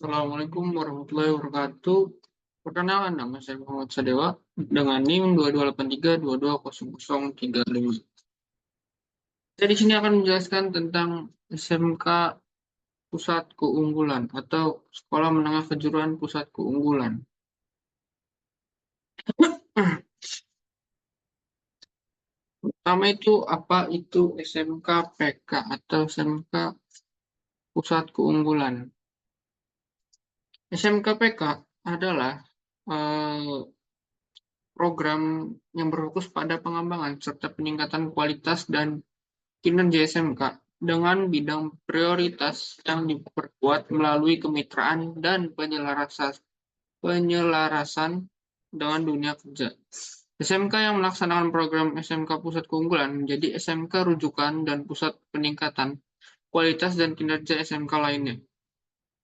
Assalamualaikum warahmatullahi wabarakatuh. Perkenalkan, nama saya Muhammad Sadewa dengan NIM 2283220035. Saya di sini akan menjelaskan tentang SMK Pusat Keunggulan atau Sekolah Menengah Kejuruan Pusat Keunggulan. Pertama itu apa itu SMK PK atau SMK Pusat Keunggulan? SMK PK adalah program yang berfokus pada pengembangan serta peningkatan kualitas dan kinerja SMK dengan bidang prioritas yang diperkuat melalui kemitraan dan penyelarasan dengan dunia kerja. SMK yang melaksanakan program SMK Pusat Keunggulan menjadi SMK rujukan dan pusat peningkatan kualitas dan kinerja SMK lainnya.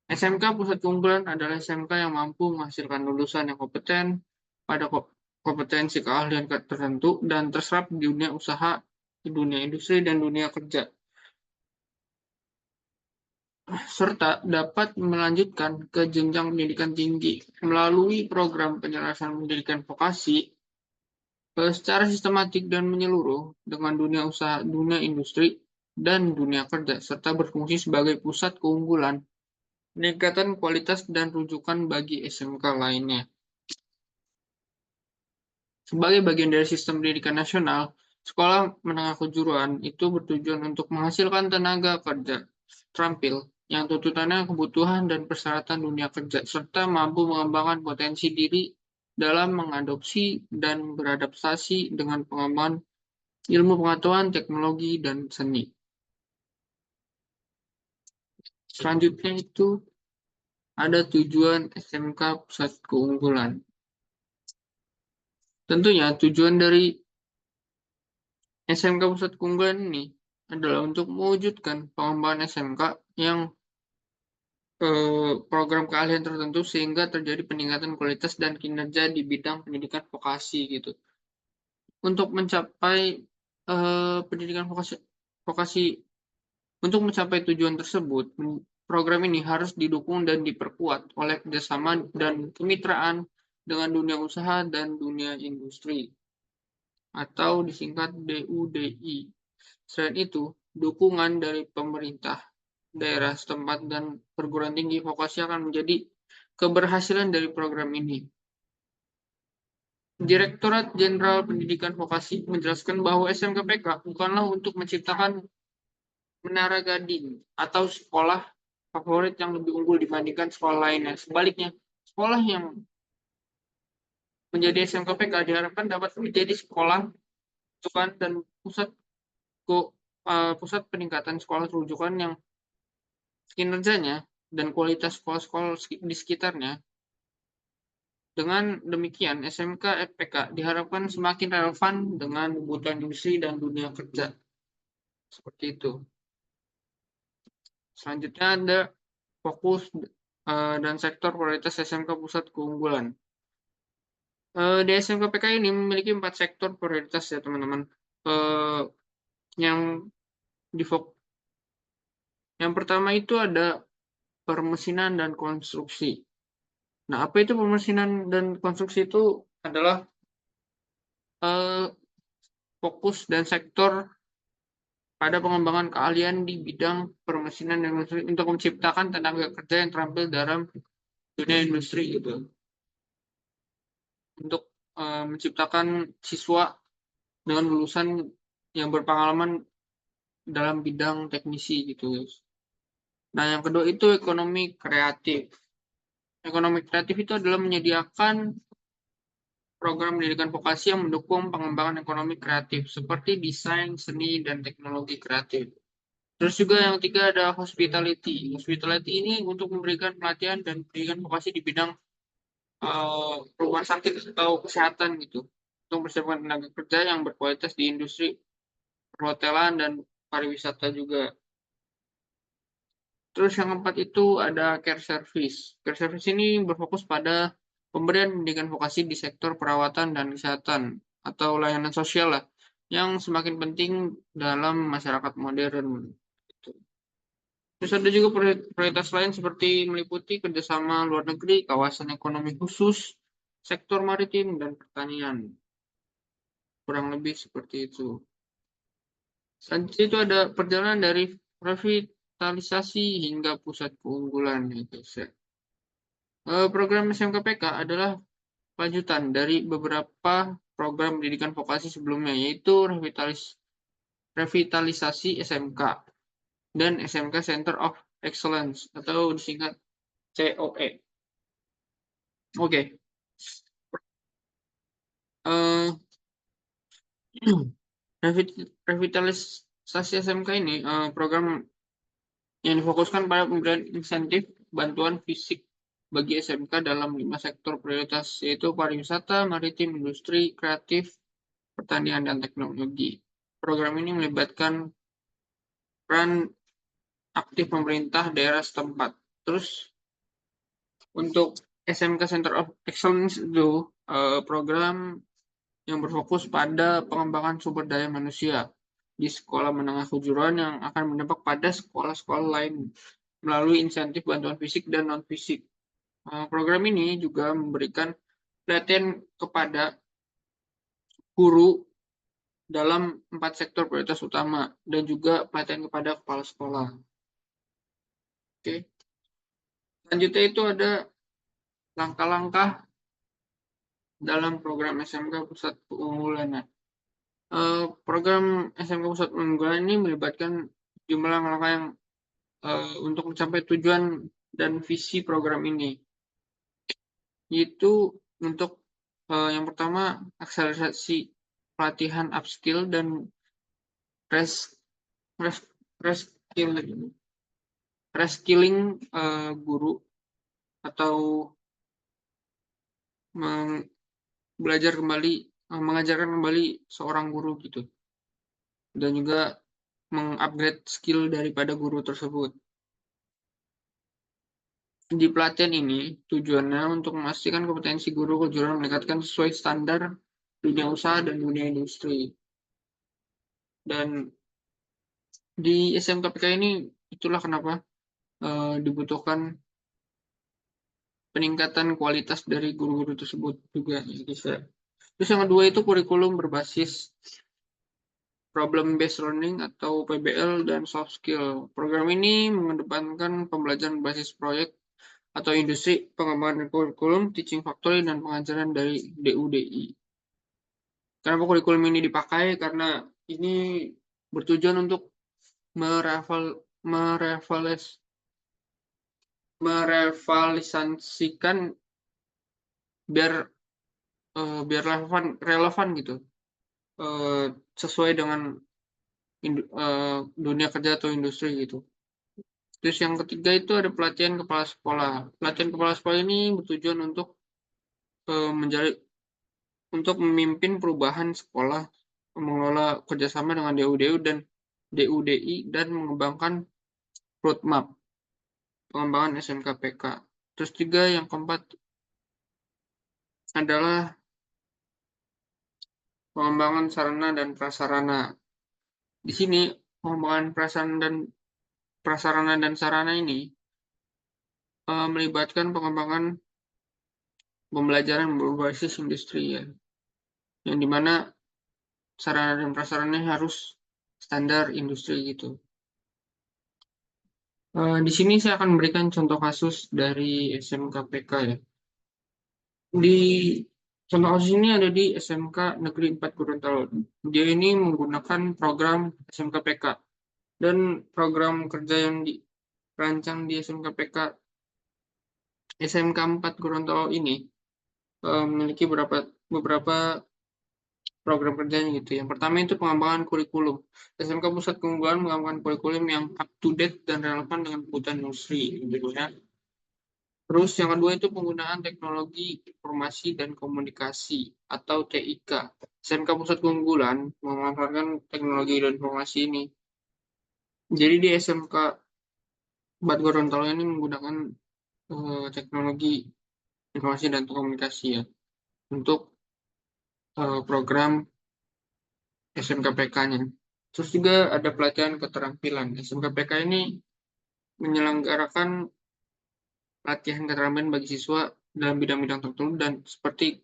SMK Pusat Keunggulan adalah SMK yang mampu menghasilkan lulusan yang kompeten pada kompetensi keahlian tertentu dan terserap di dunia usaha, di dunia industri, dan dunia kerja, serta dapat melanjutkan ke jenjang pendidikan tinggi melalui program penyelarasan pendidikan vokasi secara sistematik dan menyeluruh dengan dunia usaha, dunia industri, dan dunia kerja, serta berfungsi sebagai pusat keunggulan, peningkatan kualitas, dan rujukan bagi SMK lainnya. Sebagai bagian dari sistem pendidikan nasional, sekolah menengah kejuruan itu bertujuan untuk menghasilkan tenaga kerja terampil yang tuntutannya kebutuhan dan persyaratan dunia kerja, serta mampu mengembangkan potensi diri dalam mengadopsi dan beradaptasi dengan pengembangan ilmu pengetahuan, teknologi, dan seni. Selanjutnya itu ada tujuan SMK Pusat Keunggulan. Tentunya tujuan dari SMK Pusat Keunggulan ini adalah untuk mewujudkan pengembangan SMK yang program keahlian tertentu sehingga terjadi peningkatan kualitas dan kinerja di bidang pendidikan vokasi gitu. Untuk mencapai pendidikan vokasi untuk mencapai tujuan tersebut, program ini harus didukung dan diperkuat oleh kerjasama dan kemitraan dengan dunia usaha dan dunia industri atau disingkat DUDI. Selain itu, dukungan dari pemerintah daerah setempat dan perguruan tinggi vokasi akan menjadi keberhasilan dari program ini. Direktorat Jenderal Pendidikan Vokasi menjelaskan bahwa SMKPK bukanlah untuk menciptakan menara gading atau sekolah favorit yang lebih unggul dibandingkan sekolah lainnya. Sebaliknya, sekolah yang menjadi SMKPK diharapkan dapat menjadi sekolah rujukan dan pusat peningkatan sekolah rujukan yang kinerjanya dan kualitas sekolah-sekolah di sekitarnya. Dengan demikian, SMK FPK diharapkan semakin relevan dengan kebutuhan industri dan dunia kerja. Seperti itu. Selanjutnya ada fokus dan sektor prioritas SMK Pusat Keunggulan. Di SMK PK ini memiliki 4 sektor prioritas ya teman-teman. Yang yang pertama itu ada permesinan dan konstruksi. Nah, apa itu permesinan dan konstruksi itu adalah fokus dan sektor pada pengembangan keahlian di bidang permesinan dan konstruksi untuk menciptakan tenaga kerja yang terampil dalam dunia industri gitu. Untuk menciptakan siswa dengan lulusan yang berpengalaman dalam bidang teknisi gitu. Nah, yang kedua itu ekonomi kreatif. Ekonomi kreatif itu adalah menyediakan program pendidikan vokasi yang mendukung pengembangan ekonomi kreatif seperti desain, seni, dan teknologi kreatif. Terus juga yang ketiga ada hospitality. Hospitality ini untuk memberikan pelatihan dan pendidikan vokasi di bidang rumah sakit atau kesehatan gitu. Untuk mempersiapkan tenaga kerja yang berkualitas di industri perhotelan dan pariwisata juga. Terus yang keempat itu ada care service. Care service ini berfokus pada pemberian pendidikan vokasi di sektor perawatan dan kesehatan atau layanan sosial lah, yang semakin penting dalam masyarakat modern. Terus ada juga prioritas lain seperti meliputi kerjasama luar negeri, kawasan ekonomi khusus, sektor maritim, dan pertanian. Kurang lebih seperti itu. Selanjutnya itu ada perjalanan dari revitalisasi hingga pusat keunggulan. Ya, guys, ya. Program SMKPK adalah lanjutan dari beberapa program pendidikan vokasi sebelumnya, yaitu revitalisasi SMK dan SMK Center of Excellence atau disingkat COE. Oke. Eh, Revitalisasi SMK ini program yang difokuskan pada pemberian insentif bantuan fisik bagi SMK dalam 5 sektor prioritas, yaitu pariwisata, maritim, industri, kreatif, pertanian, dan teknologi. Program ini melibatkan peran aktif pemerintah daerah setempat. Terus untuk SMK Center of Excellence itu program yang berfokus pada pengembangan sumber daya manusia di sekolah menengah kejuruan yang akan berdampak pada sekolah-sekolah lain melalui insentif bantuan fisik dan non-fisik. Program ini juga memberikan pelatihan kepada guru dalam 4 sektor prioritas utama dan juga pelatihan kepada kepala sekolah. Oke. Selanjutnya itu ada langkah-langkah dalam program SMK Pusat Keunggulan. Program SMK Pusat Keunggulan ini melibatkan jumlah langkah yang untuk mencapai tujuan dan visi program ini. Yaitu untuk yang pertama akselerasi pelatihan upskill dan reskilling guru atau belajar kembali mengajarkan kembali seorang guru gitu, dan juga mengupgrade skill daripada guru tersebut. Di pelatihan ini tujuannya untuk memastikan kompetensi guru kejuruan meningkatkan sesuai standar dunia usaha dan dunia industri. Dan di SMKPK ini itulah kenapa dibutuhkan peningkatan kualitas dari guru-guru tersebut juga. Terus yang kedua itu kurikulum berbasis problem based learning atau PBL dan soft skill. Program ini mengedepankan pembelajaran berbasis proyek atau industri, pengembangan kurikulum, teaching factory, dan pengajaran dari DUDI. Kenapa kurikulum ini dipakai? Karena ini bertujuan untuk merevalisasikan biar relevan gitu, sesuai dengan dunia kerja atau industri gitu. Terus yang ketiga itu ada pelatihan kepala sekolah. Pelatihan kepala sekolah ini bertujuan untuk memimpin perubahan sekolah, mengelola kerjasama dengan DUDI dan mengembangkan roadmap pengembangan SMKPK. Terus juga yang keempat adalah pengembangan sarana dan prasarana. Di sini pengembangan prasarana dan sarana ini melibatkan pengembangan pembelajaran berbasis industri, ya, yang dimana sarana dan prasarana harus standar industri gitu. Di sini saya akan memberikan contoh kasus dari SMKPK, ya. Di contoh kasus ini ada di SMK Negeri 4 Gorontalo. Dia ini menggunakan program SMKPK, dan program kerja yang dirancang di SMKPK SMK 4 Gorontalo ini memiliki beberapa program kerjanya gitu. Yang pertama itu pengembangan kurikulum. SMK Pusat Keunggulan mengembangkan kurikulum yang up to date dan relevan dengan kebutuhan industri gitu ya. Terus yang kedua itu penggunaan teknologi informasi dan komunikasi atau TIK. SMK Pusat Keunggulan memanfaatkan teknologi dan informasi ini. Jadi di SMK 4 Gorontalo ini menggunakan teknologi informasi dan komunikasi, ya, untuk program SMKPK-nya. Terus juga ada pelatihan keterampilan. SMKPK ini menyelenggarakan latihan keterampilan bagi siswa dalam bidang-bidang tertentu dan seperti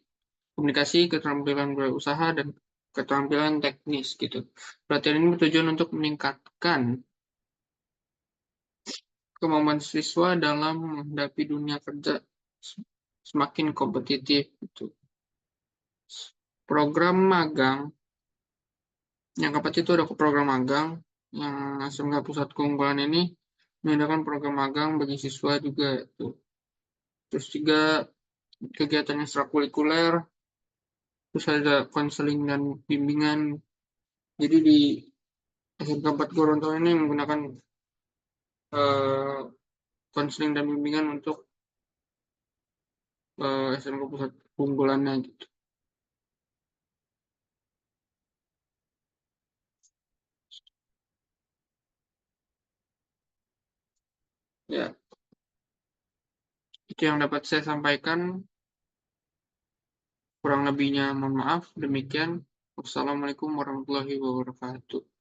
komunikasi, keterampilan berusaha, dan keterampilan teknis gitu. Pelatihan ini bertujuan untuk meningkatkan kemampuan siswa dalam menghadapi dunia kerja semakin kompetitif gitu. Program magang yang keempat itu ada program magang yang SMK Pusat Keunggulan ini menyediakan program magang bagi siswa juga itu. Terus juga kegiatan ekstrakurikuler, terus ada konseling dan bimbingan. Jadi di SMK 4 Gorontalo ini menggunakan konseling dan bimbingan untuk SMK Pusat Keunggulannya gitu. Ya, itu yang dapat saya sampaikan. Kurang lebihnya mohon maaf. Demikian. Wassalamualaikum warahmatullahi wabarakatuh.